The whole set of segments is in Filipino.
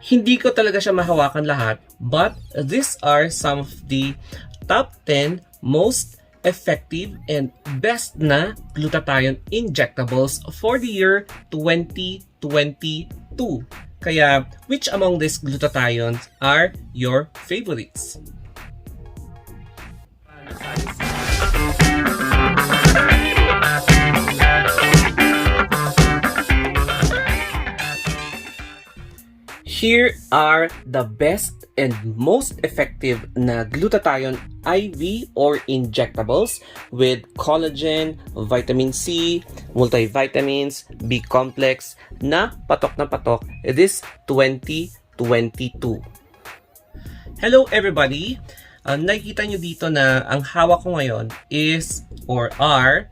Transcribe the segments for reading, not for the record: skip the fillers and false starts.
Hindi ko talaga siya mahawakan lahat, but these are some of the top 10 most effective and best na glutathione injectables for the year 2022. Kaya, which among these glutathiones are your favorites? Here are the best and most effective na glutathione IV or injectables with collagen, vitamin C, multivitamins, B-complex na patok this 2022. Hello everybody! Nakikita nyo dito na ang hawak ko ngayon is or are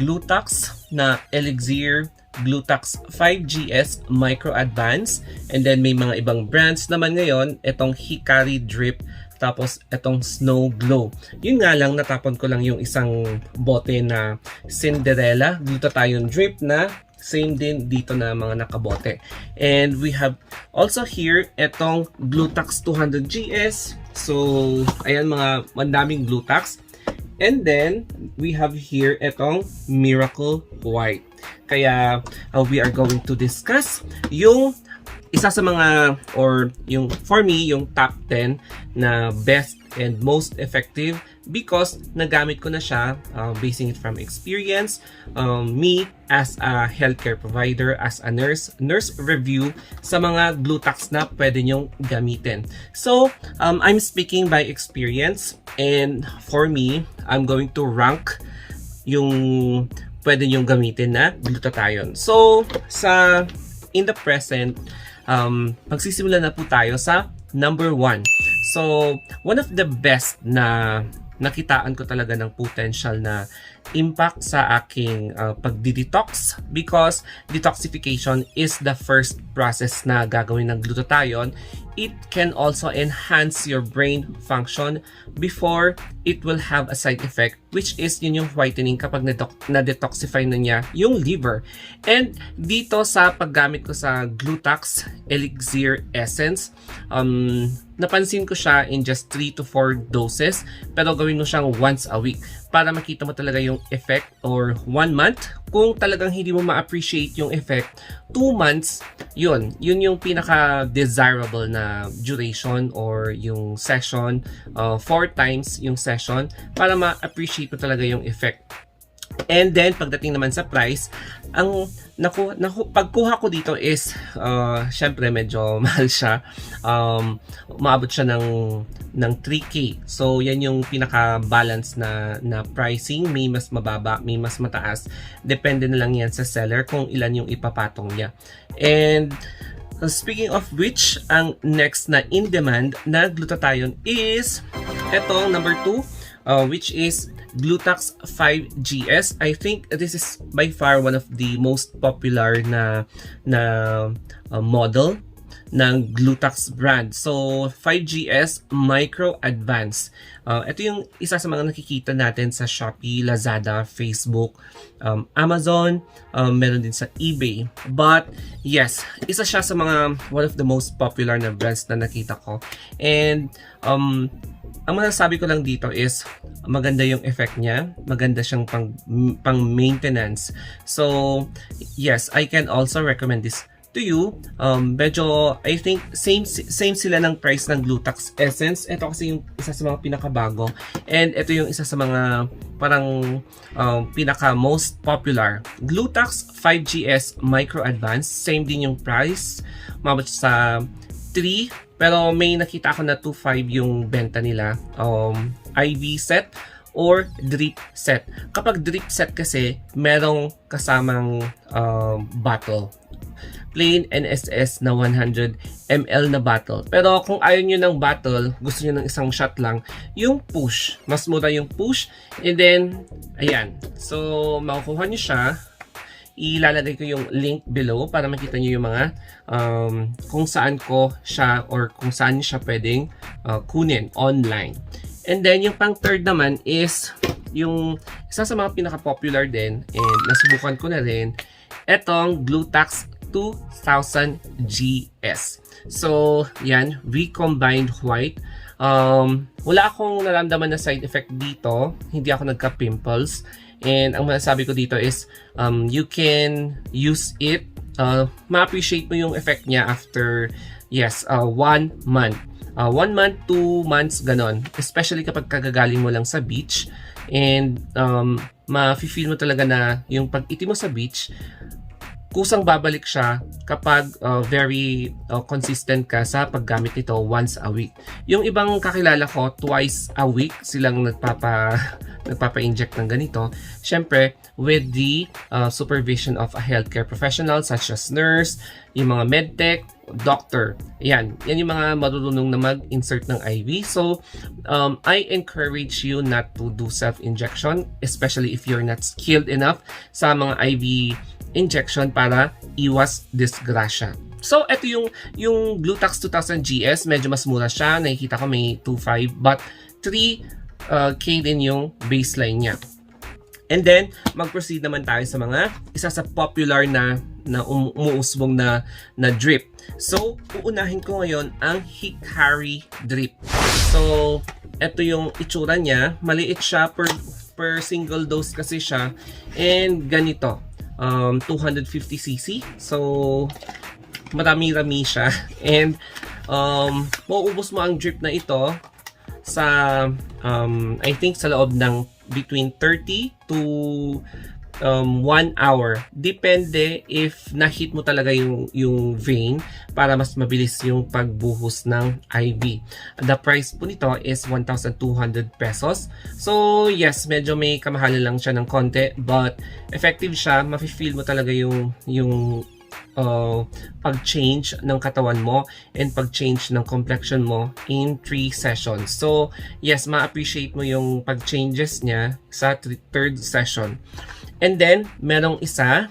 Glutax na Elixir Glutax 5GS Micro Advance, and then may mga ibang brands naman ngayon, itong Hikari Drip, tapos itong Snow Glow. Yun nga lang, natapon ko lang yung isang bote na Cinderella Glutathione Drip na same din dito na mga nakabote. And we have also here itong Glutax 200GS. So ayan, mga mandaming Glutax. And then we have here itong Miracle White. Kaya we are going to discuss yung isa sa mga, or yung for me, yung top 10 na best and most effective because nagamit ko na siya, basing it from experience, me as a healthcare provider, as a nurse review sa mga Glutax na pwede nyong gamitin. So, I'm speaking by experience, and for me, I'm going to rank yung pwede nyong gamitin na glutathione. So, in the present, magsisimula na po tayo sa number 1. So, one of the best na nakitaan ko talaga ng potential na impact sa aking pagdi-detox, because detoxification is the first process na gagawin ng glutathione. It can also enhance your brain function before it will have a side effect, which is yun yung whitening kapag na-detoxify na niya yung liver. And dito sa paggamit ko sa Glutax Elixir Essence, napansin ko siya in just 3 to 4 doses, pero gawin mo siyang once a week para makita mo talaga yung effect, or 1 month. Kung talagang hindi mo ma-appreciate yung effect, 2 months, yun yung pinaka-desirable na duration or yung session, 4 times yung session para ma-appreciate mo talaga yung effect. And then, pagdating naman sa price, ang pagkuha ko dito is, syempre medyo mahal siya. Umaabot siya ng 3K. So, yan yung pinaka-balance na pricing. May mas mababa, may mas mataas. Depende na lang yan sa seller kung ilan yung ipapatong niya. And, speaking of which, ang next na in-demand na glutathione is etong number 2, which is Glutax 5GS. I think this is by far one of the most popular na model ng Glutax brand. So, 5GS Micro Advance. Ito yung isa sa mga nakikita natin sa Shopee, Lazada, Facebook, Amazon, meron din sa eBay. But, yes, isa siya sa mga one of the most popular na brands na nakita ko. And, ang masasabi ko lang dito is maganda yung effect niya, maganda siyang pang maintenance. So yes, I can also recommend this to you. Medyo I think same sila ng price ng Glutax Essence. Ito kasi yung isa sa mga pinakabago, and ito yung isa sa mga parang pinaka most popular. Glutax 5GS Micro Advance, same din yung price, mabot sa 3, pero may nakita ako na 2.5 yung benta nila, IV set or drip set. Kapag drip set kasi, merong kasamang bottle. Plain NSS na 100 ml na bottle. Pero kung ayaw nyo ng bottle, gusto nyo ng isang shot lang, yung push. Mas mura yung push. And then, ayan. So, makukuha nyo siya. Ilalagay ko yung link below para makita nyo yung mga kung saan ko siya or kung saan siya pwedeng kunin online. And then yung pang third naman is yung isa sa mga pinaka-popular din, and nasubukan ko na rin, etong Glutax 2000 GS. So, yan, recombined white. Wala akong naramdaman na side effect dito. Hindi ako nagka-pimples. And ang masasabi ko dito is, you can use it. Ma-appreciate mo yung effect niya after, 1 month. 1 month, 2 months, ganon. Especially kapag kagagaling mo lang sa beach. And ma-feel mo talaga na yung pag-iti mo sa beach, kusang babalik siya kapag very consistent ka sa paggamit nito once a week. Yung ibang kakilala ko, twice a week silang nagpapa-inject ng ganito. Siyempre, with the supervision of a healthcare professional such as nurse, yung mga medtech, doctor. Yan yung mga marunong na mag-insert ng IV. So, I encourage you not to do self-injection, especially if you're not skilled enough sa mga IV injection para iwas disgrasya. So, ito yung Glutax 2000 GS. Medyo mas mura siya. Nakikita ko may 2.5 but 3K din yung baseline niya. And then, mag-proceed naman tayo sa isa sa popular na umuusbong na drip. So, uunahin ko ngayon ang Hikari drip. So, ito yung itsura niya. Maliit siya per single dose kasi siya. And ganito. 250cc. So, marami-rami siya. And, mauubos mo ang drip na ito sa, I think sa loob ng between 30 to 1 hour. Depende if na-hit mo talaga yung vein para mas mabilis yung pagbuhos ng IV. The price po nito is 1,200 pesos. So yes, medyo may kamahalan lang siya ng konti but effective siya. Mafe-feel mo talaga yung pag-change ng katawan mo and pag-change ng complexion mo in 3 sessions. So yes, ma-appreciate mo yung pag-changes niya sa 3rd session. And then, merong isa,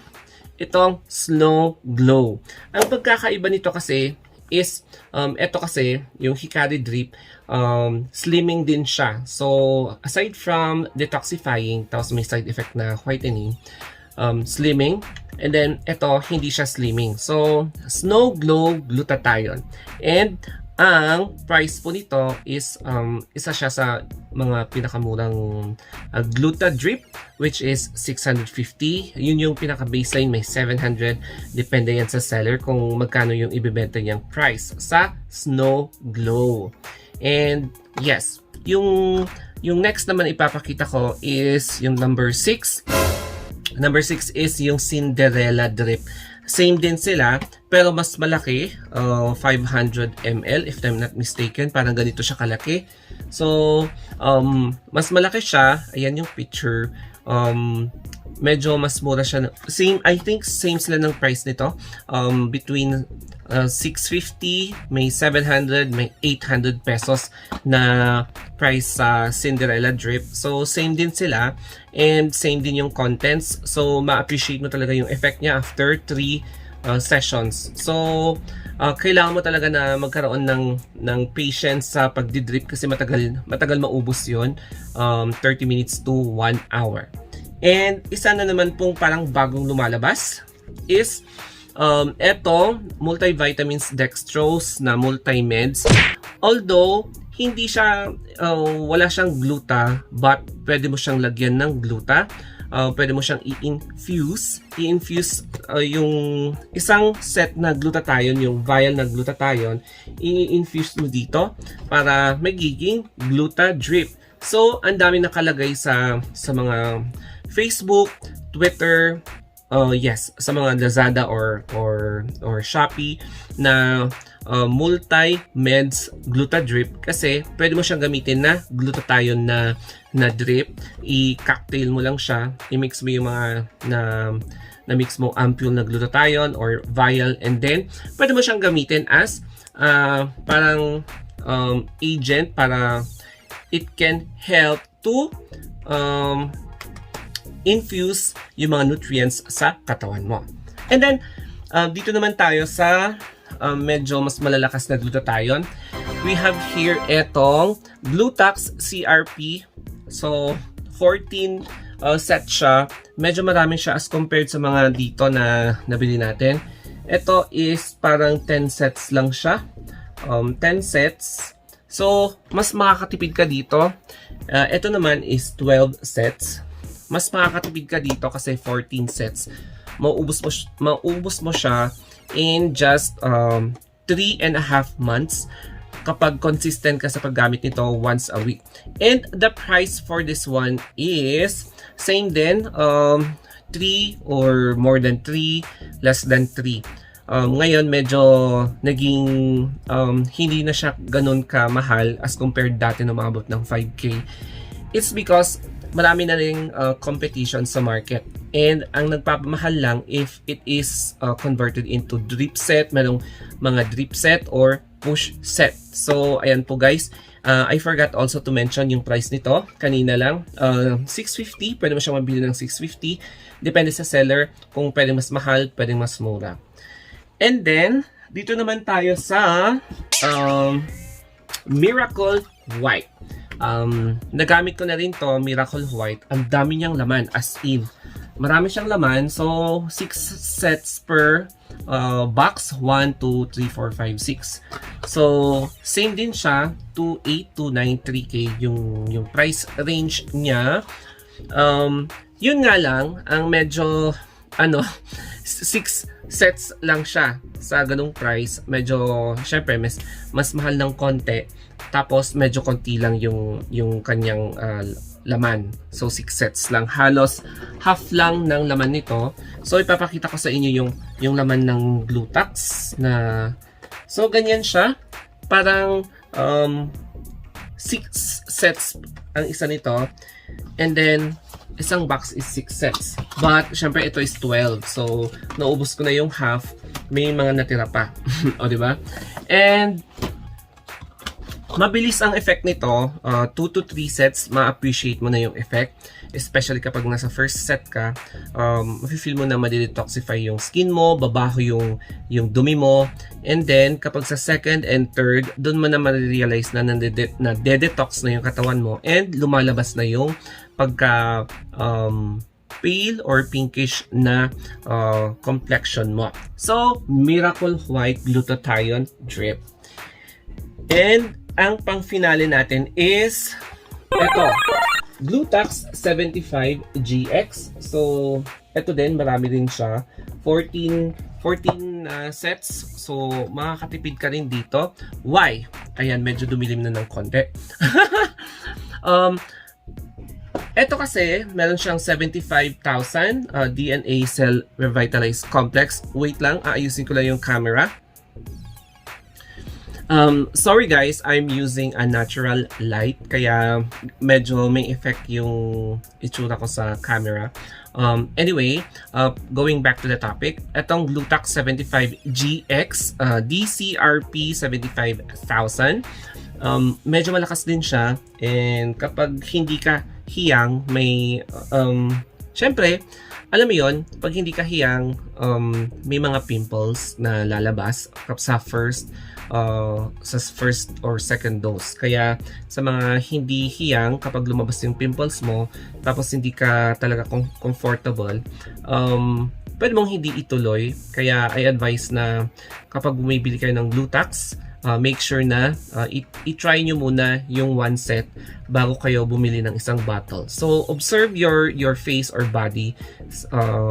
itong Snow Glow. Ang pagkakaiba nito kasi is, ito kasi, yung Hikari Drip, slimming din siya. So, aside from detoxifying, tapos may side effect na whitening, slimming, and then, ito, hindi siya slimming. So, Snow Glow Glutathione. And, ang price po nito is isa siya sa mga pinakamurang Gluta Drip which is 650. Yun yung pinaka-baseline, may 700. Depende yan sa seller kung magkano yung ibebenta niyang price sa Snow Glow. And yes, yung next naman ipapakita ko is yung number 6. Number 6 is yung Cinderella Drip. Same din sila, pero mas malaki, 500 ml if I'm not mistaken, parang ganito siya kalaki. So, mas malaki siya, ayan yung picture, medyo mas mura siya. Same, I think same sila ng price nito, between 650, may 700, may 800 pesos na price sa Cinderella Drip. So, same din sila and same din yung contents. So, ma-appreciate mo talaga yung effect niya after 3 sessions. So, kailangan mo talaga na magkaroon ng patience sa pagdidrip kasi matagal maubos yun. 30 minutes to 1 hour. And isa na naman pong parang bagong lumalabas is eto, multivitamins dextrose na multimeds. Although, hindi siya, wala siyang gluta, but pwede mo siyang lagyan ng gluta. Pwede mo siyang i-infuse. Yung isang set na glutathione, yung vial na glutathione, i-infuse mo dito para magiging gluta drip. So, ang dami nakalagay sa mga Facebook, Twitter, yes, sa mga Lazada or Shopee na multi-meds gluta drip kasi pwede mo siyang gamitin na glutathione na drip. I-cocktail mo lang siya, i-mix mo yung mga na-mix mo ampule na glutathione or vial, and then pwede mo siyang gamitin as parang agent para it can help to infuse yung mga nutrients sa katawan mo. And then, dito naman tayo sa medyo mas malalakas na glutathione. We have here etong Glutax CRP. So, 14 set siya. Medyo marami siya as compared sa mga dito na nabili natin. Ito is parang 10 sets lang siya. 10 sets. So, mas makakatipid ka dito. Ito naman is 12 sets. Mas makakatipid ka dito kasi 14 sets. Maubos mo siya in just 3.5 months kapag consistent ka sa paggamit nito once a week. And the price for this one is same din, 3 or more than 3, less than 3. Ngayon medyo naging hindi na siya ganun kamahal as compared dati na umabot ng 5K. It's because marami na ring competition sa market. And ang nagpapamahal lang if it is converted into drip set, merong mga drip set or push set. So, ayan po guys. I forgot also to mention yung price nito. Kanina lang. 650. Pwede mo siyang mabili ng 650. Depende sa seller kung pwede mas mahal, pwede mas mura. And then, dito naman tayo sa Miracle White. Nagamit ko na rin to, Miracle White. Ang dami niyang laman, as in. Marami siyang laman. So, 6 sets per box. 1, 2, 3, 4, 5, 6. So, same din siya. 2.8 to 9.3K yung price range niya. Yun nga lang, ang medyo, 6 sets lang siya sa ganung price. Medyo, syempre, mas mahal ng konti. Tapos, medyo konti lang yung kanyang laman. So, 6 sets lang. Halos half lang ng laman nito. So, ipapakita ko sa inyo yung laman ng Glutax na... So, ganyan siya. Parang 6 sets ang isa nito. And then, isang box is 6 sets. But, syempre, ito is 12. So, naubos ko na yung half. May mga natira pa. O, diba? And, mabilis ang effect nito. 2 to 3 sets, ma-appreciate mo na yung effect. Especially kapag nasa first set ka, mafe-feel mo na ma-detoxify yung skin mo, babaho yung dumi mo. And then, kapag sa second and third, doon mo na ma-realize na na-detox na yung katawan mo and lumalabas na yung pagka pale or pinkish na complexion mo. So, Miracle White Glutathione Drip. And ang pang-finale natin is ito, Glutax 75 GX. So, ito din, marami din siya. 14 sets. So, makakatipid ka rin dito. Why? Ayan, medyo dumilim na ng konti. Ito kasi, meron siyang 75,000 DNA Cell Revitalized Complex. Wait lang, aayusin ko lang yung camera. Sorry guys, I'm using a natural light kaya medyo may effect yung itsura ko sa camera. Anyway, going back to the topic, itong Glutax 75 GX, DCRP 75,000. Medyo malakas din siya and kapag hindi ka hiyang, may syempre, alam mo yon, pag hindi ka hiyang, may mga pimples na lalabas sa first or second dose. Kaya sa mga hindi hiyang, kapag lumabas yung pimples mo, tapos hindi ka talaga comfortable, pwede mong hindi ituloy. Kaya I advise na kapag bumibili kayo ng Glutax, make sure na i-try nyo muna yung 1 set bago kayo bumili ng isang bottle. So, observe your face or body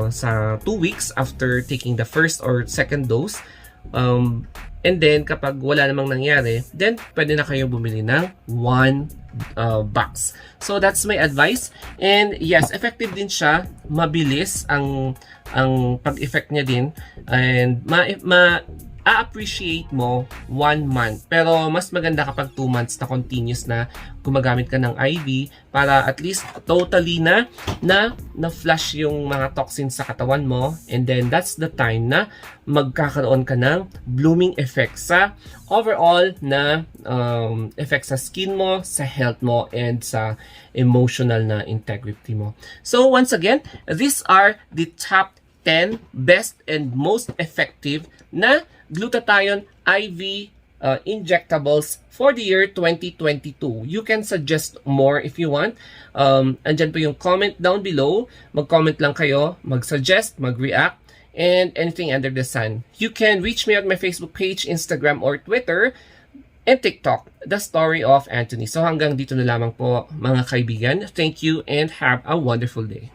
sa 2 weeks after taking the first or second dose. And then, kapag wala namang nangyari, then pwede na kayo bumili ng 1 box. So, that's my advice. And yes, effective din siya. Mabilis ang pag-effect niya din. And a-appreciate mo 1 month. Pero mas maganda kapag 2 months na continuous na gumagamit ka ng IV para at least totally na flush yung mga toxins sa katawan mo. And then that's the time na magkakaroon ka ng blooming effect sa overall na effect sa skin mo, sa health mo, and sa emotional na integrity mo. So once again, these are the top 10 best and most effective na glutathione IV injectables for the year 2022. You can suggest more if you want. Andyan po yung comment down below. Mag-comment lang kayo, mag-suggest, mag-react. and anything under the sun. You can reach me at my Facebook page, Instagram, or Twitter, and TikTok, The Story of Anthony. So hanggang dito na lamang po mga kaibigan. Thank you and have a wonderful day.